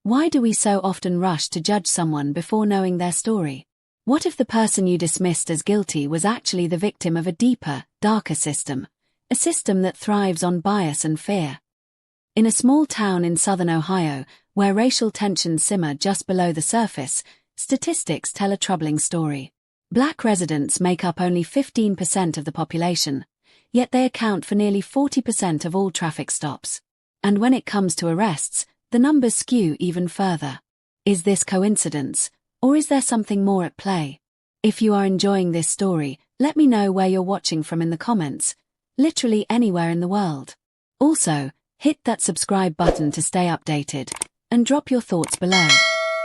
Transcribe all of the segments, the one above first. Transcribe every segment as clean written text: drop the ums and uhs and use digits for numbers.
Why do we so often rush to judge someone before knowing their story? What if the person you dismissed as guilty was actually the victim of a deeper, darker system? A system that thrives on bias and fear. In a small town in southern Ohio, where racial tensions simmer just below the surface, statistics tell a troubling story. Black residents make up only 15% of the population, yet they account for nearly 40% of all traffic stops. And when it comes to arrests, the numbers skew even further. Is this coincidence, or is there something more at play? If you are enjoying this story, let me know where you're watching from in the comments. Literally anywhere in the world. Also, hit that subscribe button to stay updated, and drop your thoughts below.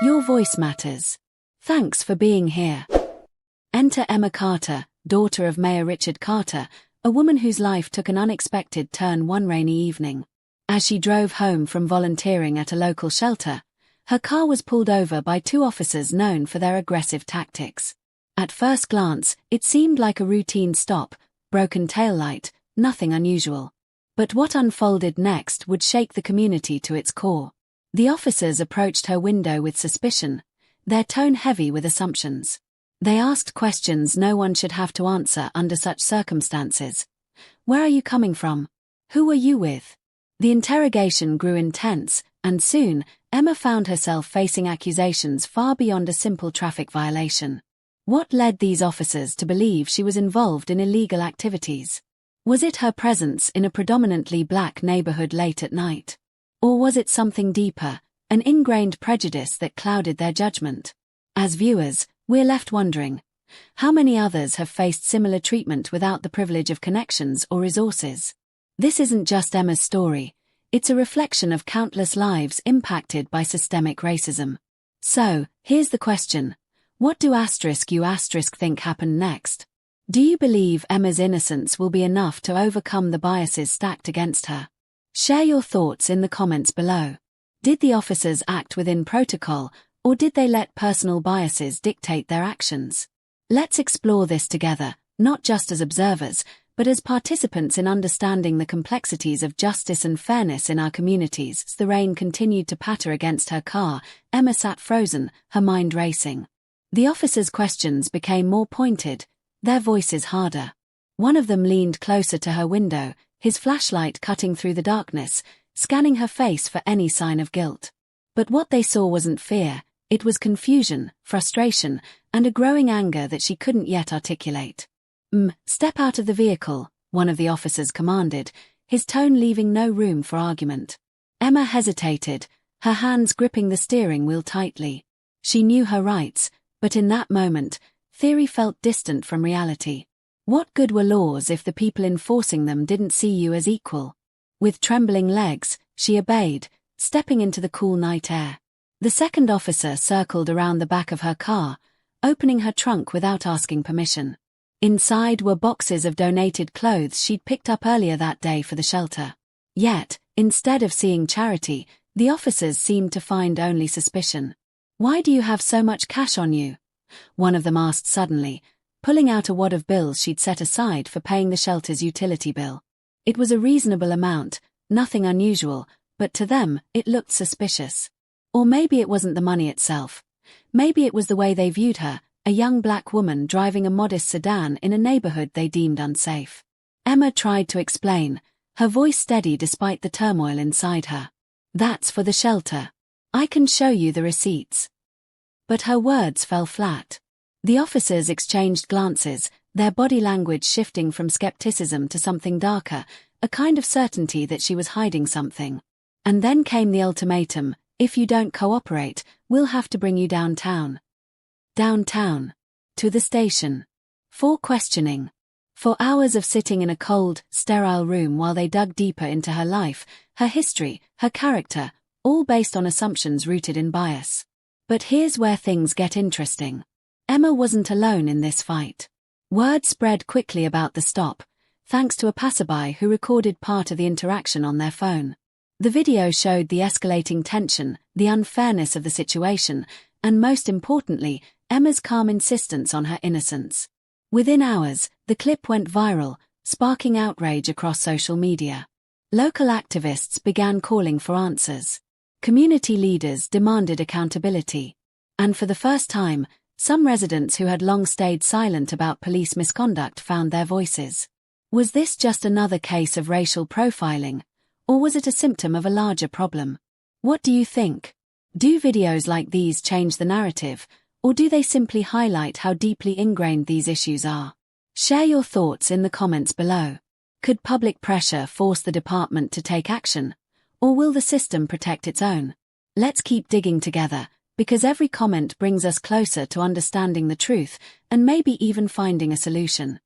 Your voice matters. Thanks for being here. Enter Emma Carter, daughter of Mayor Richard Carter, a woman whose life took an unexpected turn one rainy evening. As she drove home from volunteering at a local shelter, her car was pulled over by two officers known for their aggressive tactics. At first glance, it seemed like a routine stop, broken taillight, nothing unusual. But what unfolded next would shake the community to its core. The officers approached her window with suspicion, their tone heavy with assumptions. They asked questions no one should have to answer under such circumstances. Where are you coming from? Who were you with? The interrogation grew intense, and soon, Emma found herself facing accusations far beyond a simple traffic violation. What led these officers to believe she was involved in illegal activities? Was it her presence in a predominantly black neighborhood late at night? Or was it something deeper, an ingrained prejudice that clouded their judgment? As viewers, we're left wondering, how many others have faced similar treatment without the privilege of connections or resources? This isn't just Emma's story, it's a reflection of countless lives impacted by systemic racism. So, here's the question. What do you think happened next? Do you believe Emma's innocence will be enough to overcome the biases stacked against her? Share your thoughts in the comments below. Did the officers act within protocol, or did they let personal biases dictate their actions? Let's explore this together, not just as observers, but as participants in understanding the complexities of justice and fairness in our communities. As the rain continued to patter against her car, Emma sat frozen, her mind racing. The officers' questions became more pointed, their voices harder. One of them leaned closer to her window, his flashlight cutting through the darkness, scanning her face for any sign of guilt. But what they saw wasn't fear, it was confusion, frustration, and a growing anger that she couldn't yet articulate. Step out of the vehicle, one of the officers commanded, his tone leaving no room for argument. Emma hesitated, her hands gripping the steering wheel tightly. She knew her rights, but in that moment, theory felt distant from reality. What good were laws if the people enforcing them didn't see you as equal? With trembling legs, she obeyed, stepping into the cool night air. The second officer circled around the back of her car, opening her trunk without asking permission. Inside were boxes of donated clothes she'd picked up earlier that day for the shelter. Yet, instead of seeing charity, the officers seemed to find only suspicion. "Why do you have so much cash on you?" one of them asked suddenly, pulling out a wad of bills she'd set aside for paying the shelter's utility bill. It was a reasonable amount, nothing unusual, but to them, it looked suspicious. Or maybe it wasn't the money itself. Maybe it was the way they viewed her, a young black woman driving a modest sedan in a neighborhood they deemed unsafe. Emma tried to explain, her voice steady despite the turmoil inside her. "That's for the shelter. I can show you the receipts." But her words fell flat. The officers exchanged glances, their body language shifting from skepticism to something darker, a kind of certainty that she was hiding something. And then came the ultimatum: if you don't cooperate, we'll have to bring you downtown. Downtown. To the station. For questioning. For hours of sitting in a cold, sterile room while they dug deeper into her life, her history, her character, all based on assumptions rooted in bias. But here's where things get interesting. Emma wasn't alone in this fight. Word spread quickly about the stop, thanks to a passerby who recorded part of the interaction on their phone. The video showed the escalating tension, the unfairness of the situation, and most importantly, Emma's calm insistence on her innocence. Within hours, the clip went viral, sparking outrage across social media. Local activists began calling for answers. Community leaders demanded accountability. And for the first time, some residents who had long stayed silent about police misconduct found their voices. Was this just another case of racial profiling, or was it a symptom of a larger problem? What do you think? Do videos like these change the narrative, or do they simply highlight how deeply ingrained these issues are? Share your thoughts in the comments below. Could public pressure force the department to take action, or will the system protect its own? Let's keep digging together, because every comment brings us closer to understanding the truth and maybe even finding a solution.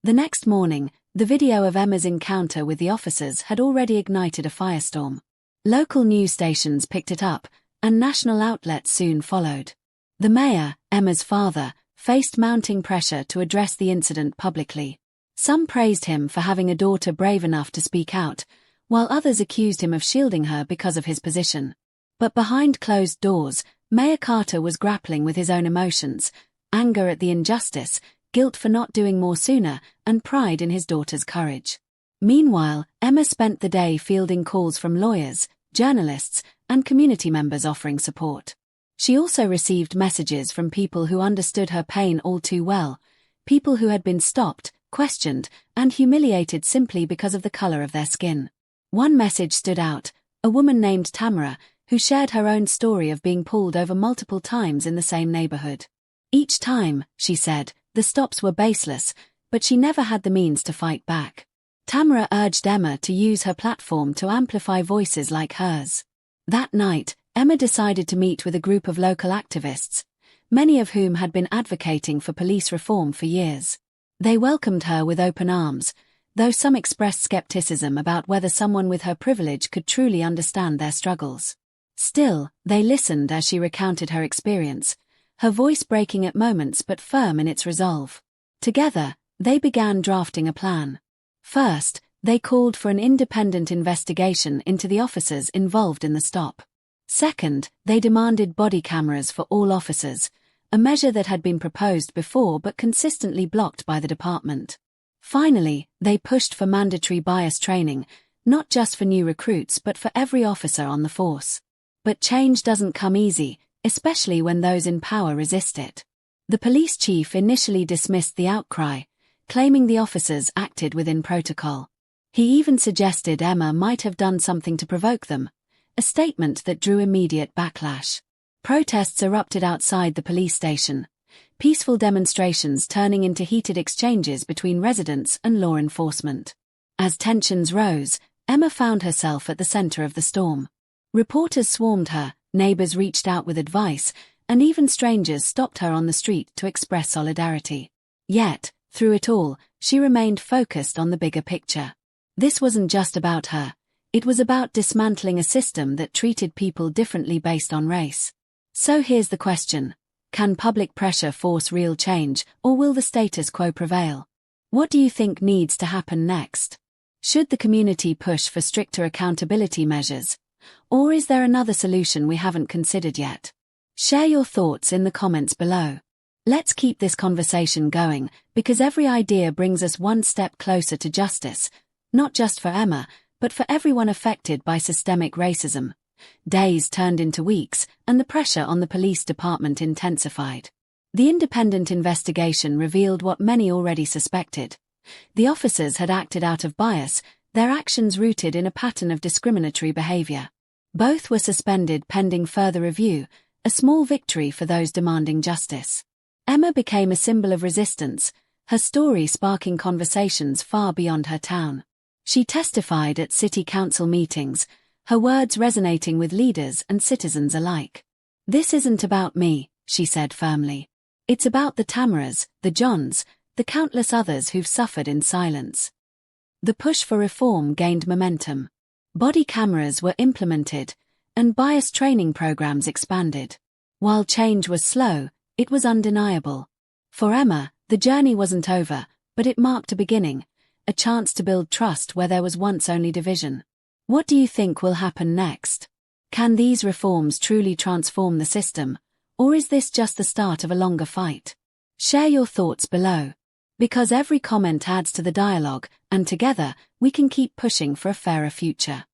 The next morning, the video of Emma's encounter with the officers had already ignited a firestorm. Local news stations picked it up, and national outlets soon followed. The mayor, Emma's father, faced mounting pressure to address the incident publicly. Some praised him for having a daughter brave enough to speak out, while others accused him of shielding her because of his position. But behind closed doors, Mayor Carter was grappling with his own emotions: anger at the injustice, guilt for not doing more sooner, and pride in his daughter's courage. Meanwhile, Emma spent the day fielding calls from lawyers, journalists, and community members offering support. She also received messages from people who understood her pain all too well, people who had been stopped, questioned, and humiliated simply because of the color of their skin. One message stood out: a woman named Tamara, who shared her own story of being pulled over multiple times in the same neighborhood. Each time, she said, the stops were baseless, but she never had the means to fight back. Tamara urged Emma to use her platform to amplify voices like hers. That night, Emma decided to meet with a group of local activists, many of whom had been advocating for police reform for years. They welcomed her with open arms, though some expressed skepticism about whether someone with her privilege could truly understand their struggles. Still, they listened as she recounted her experience, her voice breaking at moments but firm in its resolve. Together, they began drafting a plan. First, they called for an independent investigation into the officers involved in the stop. Second, they demanded body cameras for all officers, a measure that had been proposed before but consistently blocked by the department. Finally, they pushed for mandatory bias training, not just for new recruits but for every officer on the force. But change doesn't come easy, especially when those in power resist it. The police chief initially dismissed the outcry, claiming the officers acted within protocol. He even suggested Emma might have done something to provoke them, a statement that drew immediate backlash. Protests erupted outside the police station, peaceful demonstrations turning into heated exchanges between residents and law enforcement. As tensions rose, Emma found herself at the center of the storm. Reporters swarmed her, neighbors reached out with advice, and even strangers stopped her on the street to express solidarity. Yet, through it all, she remained focused on the bigger picture. This wasn't just about her. It was about dismantling a system that treated people differently based on race. So here's the question: can public pressure force real change, or will the status quo prevail? What do you think needs to happen next? Should the community push for stricter accountability measures? Or is there another solution we haven't considered yet? Share your thoughts in the comments below. Let's keep this conversation going, because every idea brings us one step closer to justice, not just for Emma, but for everyone affected by systemic racism. Days turned into weeks, and the pressure on the police department intensified. The independent investigation revealed what many already suspected. The officers had acted out of bias, their actions rooted in a pattern of discriminatory behavior. Both were suspended pending further review, a small victory for those demanding justice. Emma became a symbol of resistance, her story sparking conversations far beyond her town. She testified at city council meetings, her words resonating with leaders and citizens alike. "This isn't about me," she said firmly. "It's about the Tamaras, the Johns, the countless others who've suffered in silence." The push for reform gained momentum. Body cameras were implemented, and bias training programs expanded. While change was slow, it was undeniable. For Emma, the journey wasn't over, but it marked a beginning, a chance to build trust where there was once only division. What do you think will happen next? Can these reforms truly transform the system, or is this just the start of a longer fight? Share your thoughts below. Because every comment adds to the dialogue, and together, we can keep pushing for a fairer future.